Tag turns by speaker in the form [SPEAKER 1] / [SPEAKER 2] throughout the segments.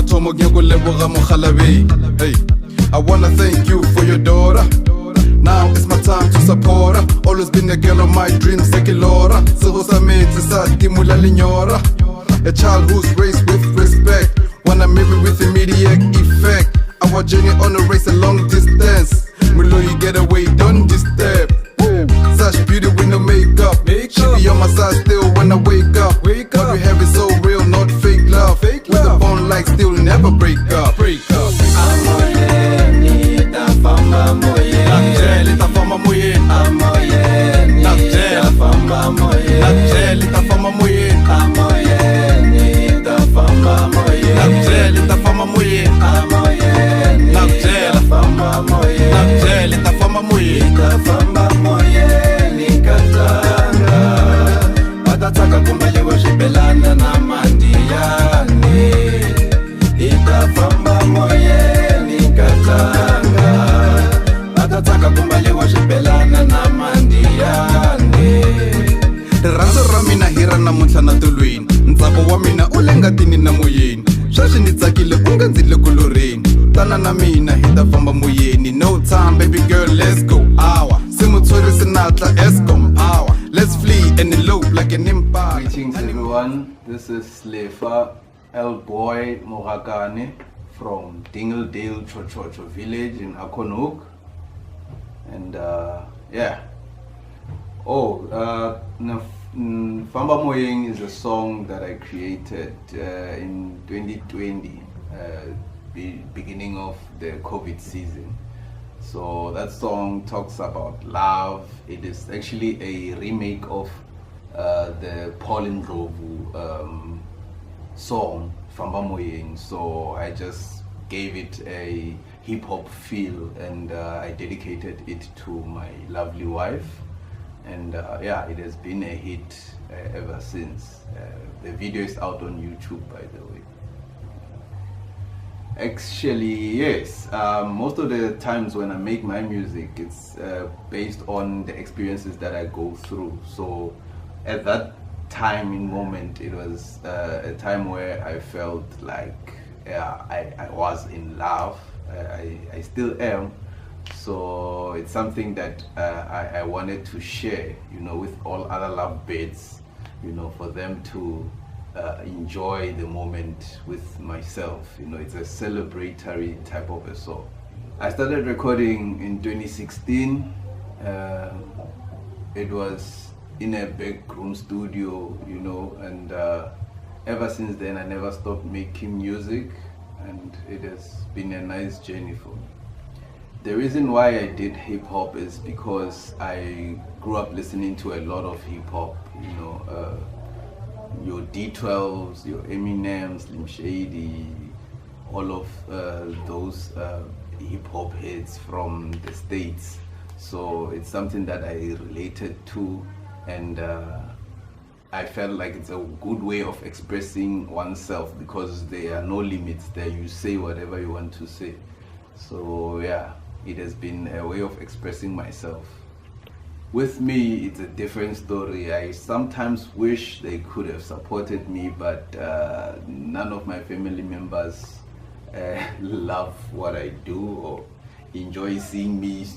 [SPEAKER 1] mathomo ke go leboga mogalabe. Hey, I wanna thank you for your daughter. Now it's my time to support her. Always been a girl of my dreams, Sekilora. Sego sa metsi sa timula lenyora. A child who's raised with respect. Wanna marry with immediate effect. Our journey on a race a long distance. Milo, you get away, don't disturb. Such beauty with no makeup. She be on my side still when I wake up. What we have is so real, not fake love. With a bond like still never break up. Watataka kumbaliwa shibelana na mandiani. Itafamba moyeni katanga. Watataka kumbaliwa shibelana na mandiani. Ranzo ramina hira na mutla na tulwini. Ntsako wa mina ulenga tini na moyeni. Shashi nitsakile unga nzile kuloreni. Tana na mina hitafamba moyeni. No time baby girl, let's go. Awa Simutsuri sinatla Eskom power. Let's flee and elope like an empire.
[SPEAKER 2] Greetings everyone, this is Lefa Elboy Morakane from Dingledale Chochocho village in Akonuk. And yeah. Famba Moyeng is a song that I created in 2020, beginning of the COVID season. So that song talks about love. It is actually a remake of the Paul Ndlovu song Famba Moyeng. So I just gave it a hip-hop feel, and I dedicated it to my lovely wife. And yeah, it has been a hit ever since. The video is out on YouTube, by the way. Actually, yes. Most of the times when I make my music, it's based on the experiences that I go through. So at that time in moment, it was a time where I felt like I was in love. I still am. So it's something that I wanted to share, with all other lovebirds, for them to enjoy the moment with myself. It's a celebratory type of a song. I started recording in 2016. It was in a big room studio, and ever since then I never stopped making music, and it has been a nice journey for me. The reason why I did hip hop is because I grew up listening to a lot of hip hop, your D12s, your Eminem, Slim Shady, all of those hip hop hits from the States. So it's something that I related to, and I felt like it's a good way of expressing oneself because there are no limits there. You say whatever you want to say. So yeah, it has been a way of expressing myself. With me, it's a different story. I sometimes wish they could have supported me, but none of my family members love what I do or enjoy seeing me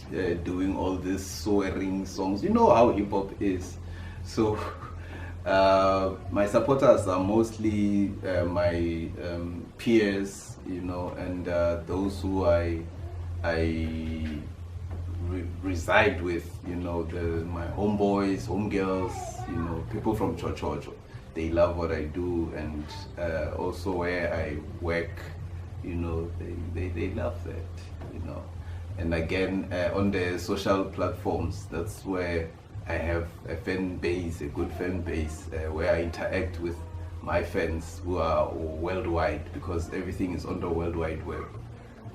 [SPEAKER 2] doing all these swearing songs. You know how hip hop is. So my supporters are mostly my peers, and those who I reside with, my homeboys, homegirls, people from Chochocho. They love what I do, and also where I work, they love that, And again, on the social platforms, that's where I have a fan base, a good fan base, where I interact with my fans who are worldwide, because everything is on the World Wide Web.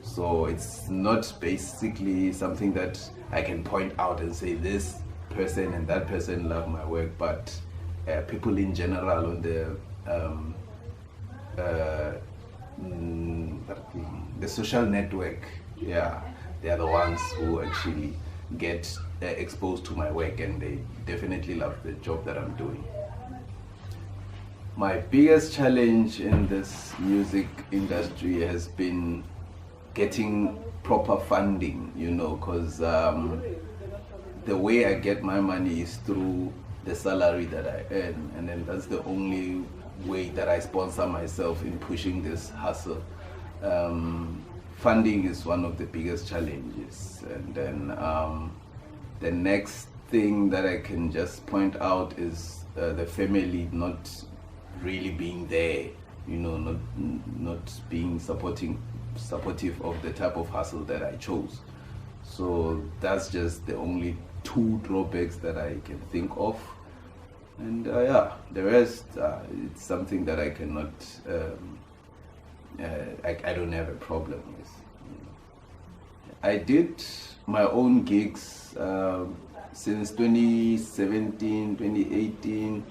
[SPEAKER 2] So it's not basically something that I can point out and say this person and that person love my work, but people in general on the social network, yeah, they are the ones who actually get exposed to my work, and they definitely love the job that I'm doing. My biggest challenge in this music industry has been getting proper funding, because the way I get my money is through the salary that I earn, and then that's the only way that I sponsor myself in pushing this hustle. Funding is one of the biggest challenges, and then the next thing that I can just point out is the family not really being there, not being supportive of the type of hustle that I chose. So that's just the only two drawbacks that I can think of. And the rest, it's something that I cannot, I don't have a problem with. I did my own gigs since 2017, 2018.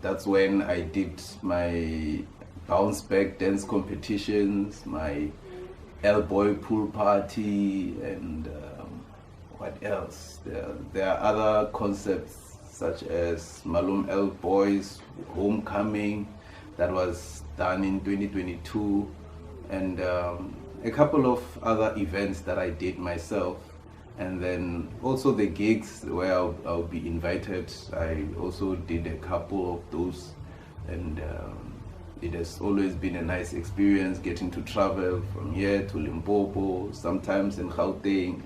[SPEAKER 2] That's when I did my bounce back dance competitions, my Elboy pool party, and what else? There are other concepts such as Malum Elboy'S Homecoming that was done in 2022, and a couple of other events that I did myself. And then also the gigs where I'll be invited. I also did a couple of those, and it has always been a nice experience getting to travel from here to Limpopo, sometimes in Gauteng,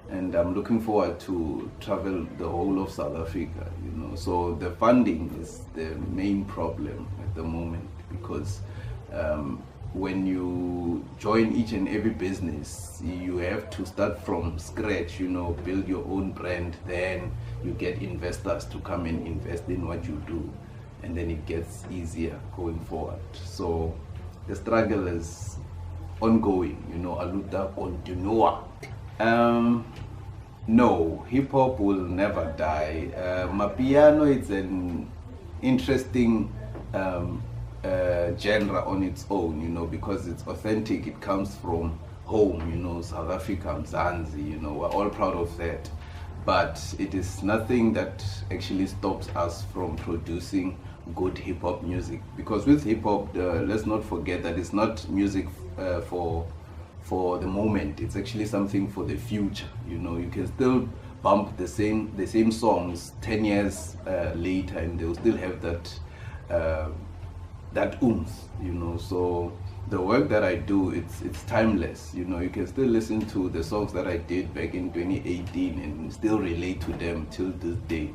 [SPEAKER 2] and I'm looking forward to travel the whole of South Africa. So the funding is the main problem at the moment, because when you join each and every business, you have to start from scratch, build your own brand. Then you get investors to come and invest in what you do, and then it gets easier going forward. So the struggle is ongoing, aluta continua. No, hip hop will never die. Mapiano is an interesting genre on its own, because it's authentic. It comes from home, South Africa, Mzansi, we're all proud of that. But it is nothing that actually stops us from producing good hip hop music. Because with hip hop, let's not forget that it's not music for the moment. It's actually something for the future. You can still bump the same songs 10 years later, and they'll still have that oomph, So the work that I do, it's timeless. You can still listen to the songs that I did back in 2018 and still relate to them till this day.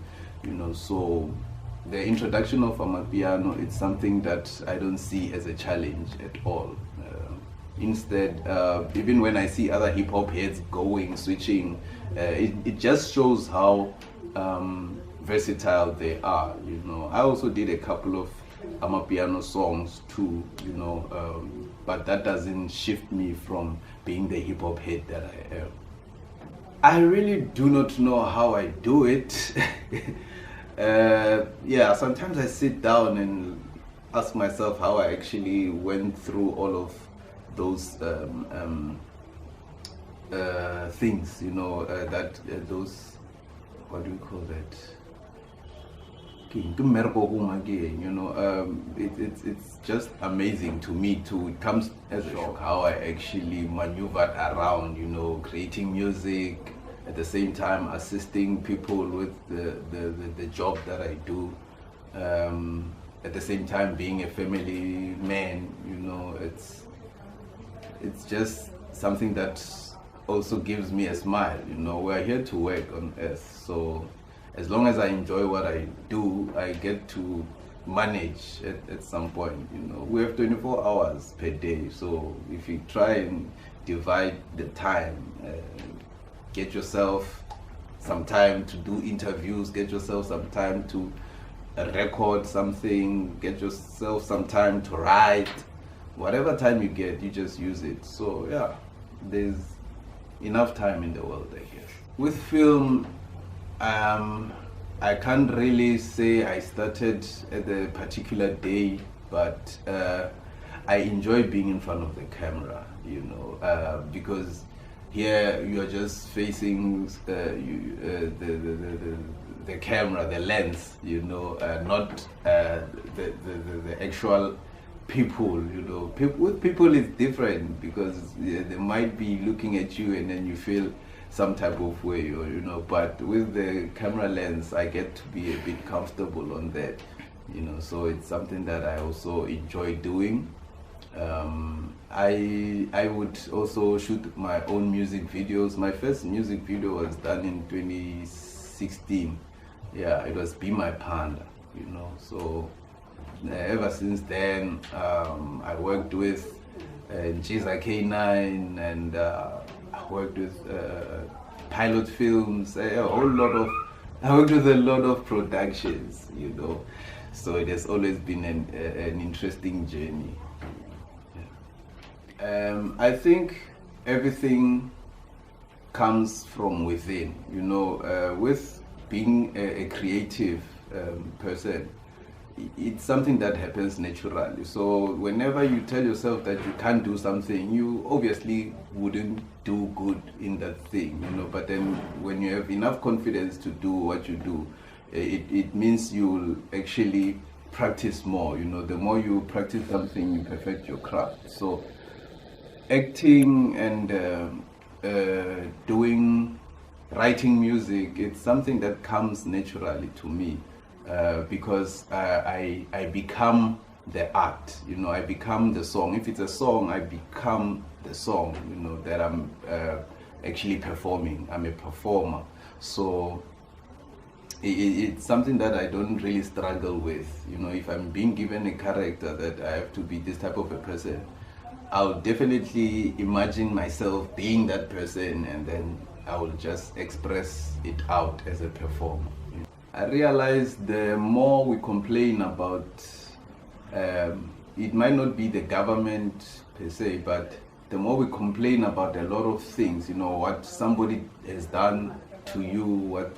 [SPEAKER 2] So the introduction of Amapiano, it's something that I don't see as a challenge at all. Instead, even when I see other hip hop heads switching, it just shows how versatile they are. I also did a couple of Amapiano songs too, but that doesn't shift me from being the hip hop head that I am. I really do not know how I do it. Sometimes I sit down and ask myself how I actually went through all of those things, those, what do we call that? It's just amazing to me too. It comes as a shock how I actually maneuvered around, creating music, at the same time assisting people with the job that I do, at the same time being a family man. It's just something that also gives me a smile. We're here to work on earth, so as long as I enjoy what I do, I get to manage at some point. We have 24 hours per day, so if you try and divide the time, get yourself some time to do interviews, get yourself some time to record something, get yourself some time to write. Whatever time you get, you just use it. So yeah, there's enough time in the world, I guess. With film, I can't really say I started at a particular day, but I enjoy being in front of the camera, because here you are just facing the camera, the lens, you know, not the actual people, you know. With people it's different because they might be looking at you and then you feel some type of way, or you know, but with the camera lens I get to be a bit comfortable on that, you know, so it's something that I also enjoy doing. I would also shoot my own music videos. My first music video was done in 2016. Yeah, it was Be My Panda, you know. So ever since then, I worked with Jiza K9 and I worked with Pilot Films, a whole lot of, I worked with a lot of productions, you know. So it has always been an interesting journey. I think everything comes from within, you know. With being a creative person, it's something that happens naturally. So whenever you tell yourself that you can't do something, you obviously wouldn't do good in that thing, you know. But then when you have enough confidence to do what you do, it means you'll actually practice more, you know. The more you practice something, you perfect your craft. So acting and writing music, it's something that comes naturally to me, because I become the art, you know. I become the song. If it's a song, I become the song, you know, that I'm actually performing. I'm a performer. So it's something that I don't really struggle with, you know. If I'm being given a character that I have to be this type of a person, I'll definitely imagine myself being that person, and then I will just express it out as a performer. I realize the more we complain about, it might not be the government per se, but the more we complain about a lot of things, you know, what somebody has done to you, what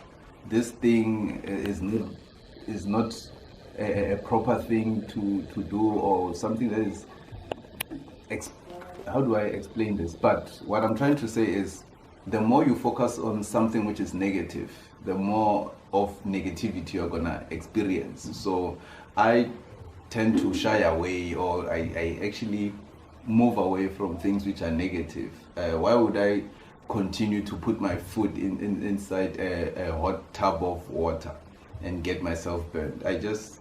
[SPEAKER 2] this thing is not a proper thing to do, or something that is, how do I explain this? But what I'm trying to say is, the more you focus on something which is negative, the more of negativity you're gonna experience. So I tend to shy away, or I actually move away from things which are negative. Why would I continue to put my foot inside a hot tub of water and get myself burned? I just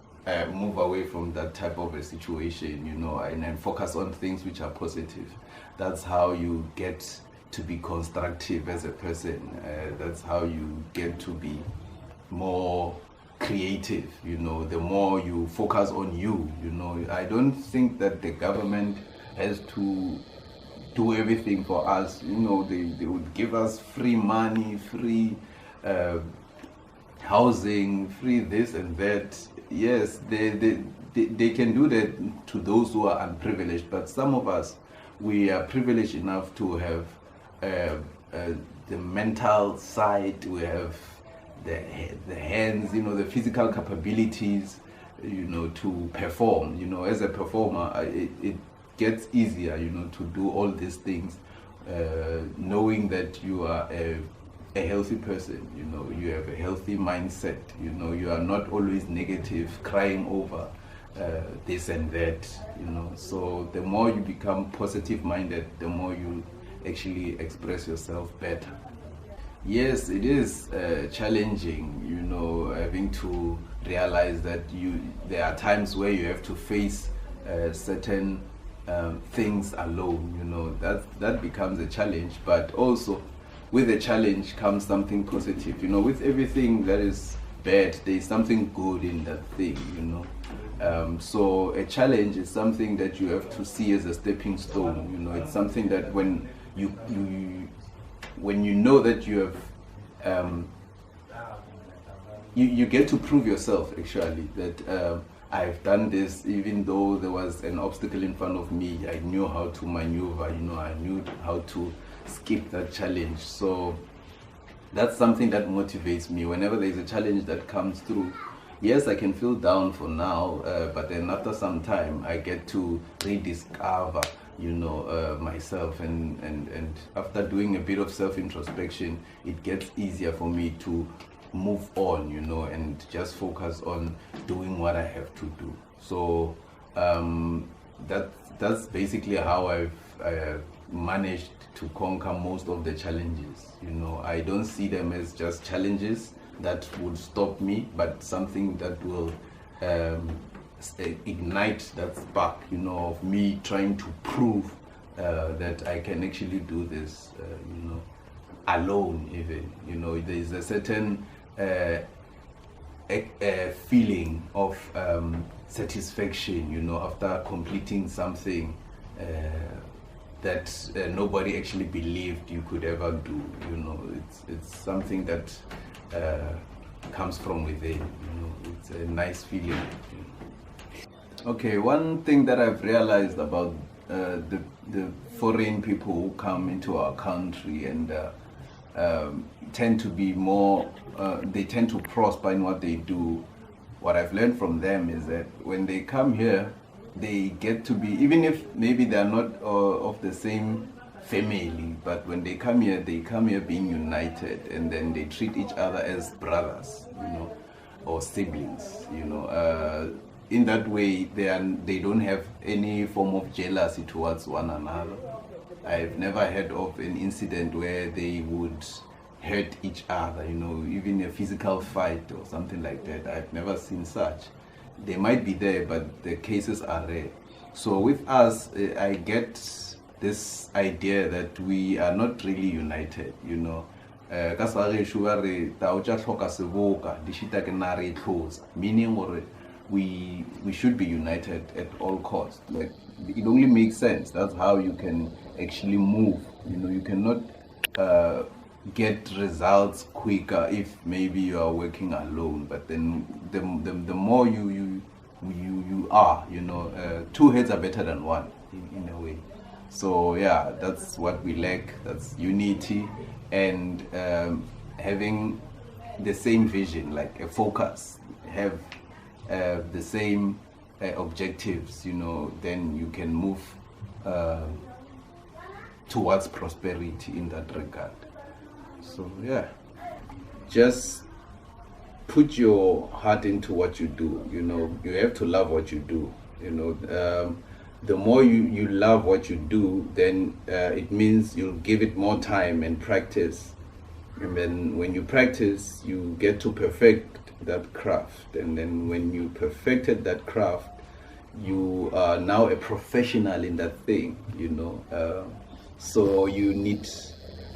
[SPEAKER 2] move away from that type of a situation, you know, and then focus on things which are positive. That's how you get to be constructive as a person. That's how you get to be more creative, you know. The more you focus on you, you know. I don't think that the government has to do everything for us, you know. They would give us free money, free housing, free this and that. Yes, they can do that to those who are unprivileged, but some of us, we are privileged enough to have the mental side, we have the hands, you know, the physical capabilities, you know, to perform. You know, as a performer, it gets easier, you know, to do all these things, knowing that you are a healthy person, you know, you have a healthy mindset, you know, you are not always negative, crying over this and that, you know. So the more you become positive minded, the more you actually express yourself better. Yes, it is challenging, you know, having to realize that there are times where you have to face certain things alone, you know. That becomes a challenge, but also with the challenge comes something positive, you know. With everything that is bad, there is something good in that thing, you know. So a challenge is something that you have to see as a stepping stone, you know. It's something that when you know that you have you get to prove yourself, actually, that I've done this. Even though there was an obstacle in front of me, I knew how to maneuver, you know, I knew how to skip that challenge. So that's something that motivates me. Whenever there's a challenge that comes through, yes, I can feel down for now, but then after some time, I get to rediscover, myself, and after doing a bit of self-introspection, it gets easier for me to move on, and just focus on doing what I have to do. So that's basically how I've managed to conquer most of the challenges. I don't see them as just challenges that would stop me, but something that will ignite that spark, of me trying to prove that I can actually do this, alone even. There's a certain feeling of satisfaction, after completing something that nobody actually believed you could ever do. It's something that comes from within. It's a nice feeling. Okay, one thing that I've realized about the foreign people who come into our country and tend to be more, they tend to prosper in what they do. What I've learned from them is that when they come here, they get to be, even if maybe they're not of the same family, but when they come here being united, and then they treat each other as brothers, or siblings, in that way they don't have any form of jealousy towards one another. I've never heard of an incident where they would hurt each other, even a physical fight or something like that. I've never seen such. They might be there, but the cases are rare. So with us, I get this idea that we are not really united, meaning we should be united at all costs. Like, it only makes sense. That's how you can actually move. You cannot get results quicker if maybe you are working alone. But then the more you are, two heads are better than one in a way. So yeah, that's what we lack. That's unity and having the same vision, like a focus, have the same objectives, then you can move towards prosperity in that regard. So yeah, just put your heart into what you do. You have to love what you do. The more you love what you do, then it means you'll give it more time and practice. And then when you practice, you get to perfect that craft. And then when you perfected that craft, you are now a professional in that thing, so you need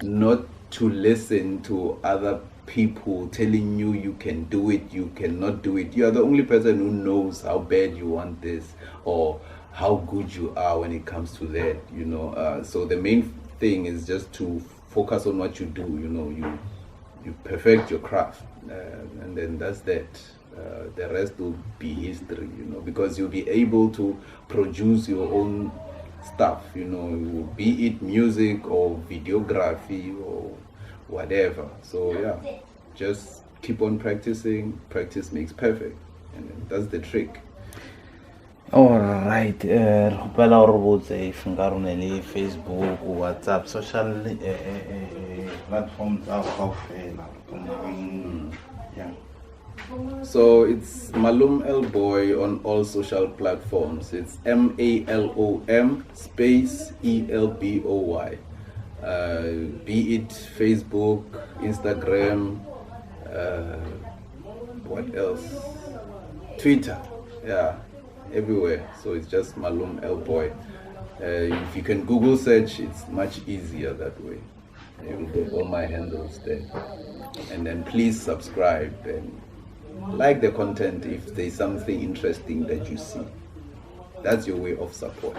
[SPEAKER 2] not to listen to other people telling you can do it, you cannot do it. You are the only person who knows how bad you want this or how good you are when it comes to that, so the main thing is just to focus on what you do. You perfect your craft, and then that's that. The rest will be history, because you'll be able to produce your own stuff, be it music or videography or whatever. So yeah, just keep on practicing. Practice makes perfect, and that's the trick.
[SPEAKER 3] Alright, Rupela Robots, Facebook, WhatsApp, social platforms of yeah.
[SPEAKER 2] So it's Malum Elboy on all social platforms. It's MALOM space ELBOY. Be it Facebook, Instagram, what else? Twitter, yeah, everywhere. So it's just Malum Elboy. If you can Google search, it's much easier that way. You will get all my handles there. And then please subscribe and like the content if there's something interesting that you see. That's your way of support.